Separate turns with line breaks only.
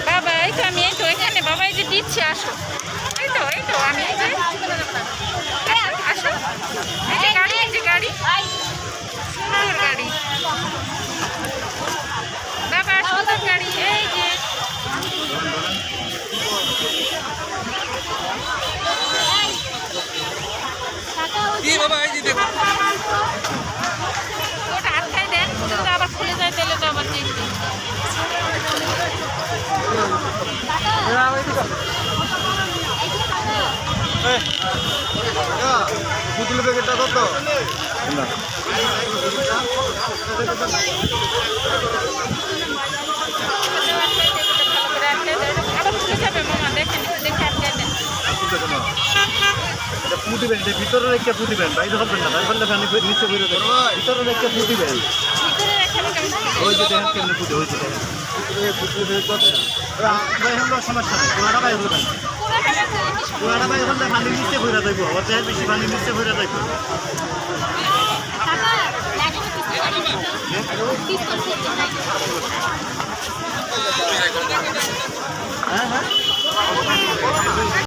বাবা এই তো আমি এই তো এখানে বাবা এই যে দিচ্ছি আসো এই তো আমি এই যে আসো এই যে গাড়ি সুন্দর গাড়ি বাবা সুন্দর গাড়ি এই যে ওটা আটকায় দেন যদি আবার খুলে যায় তাহলে তো আবার চেঞ্জ
পুতুল প্যাকেটটা কত?
আবার খুলে যাবে মামা দেখেন দেখে আটকায় দেন
ফুটিবেন ভিতরে রেখে ফুটিবেন বাইরে হবেন না বাইরে হলে ফ্যানে নিচে বেরো দেবেন ভিতরে রেখে ফুটিবেন
ভিতরে রাখেন
ওই যে দেখেন কেমনে ফুটে হয়েছে সমস্যা নেই পুরাটা বাইরে হবেন পুরাটা বাইরে হলে পানি নিচে ভরে দেবো ওর দেহের বেশি পানি নিচে ভরে দেবো
Papa,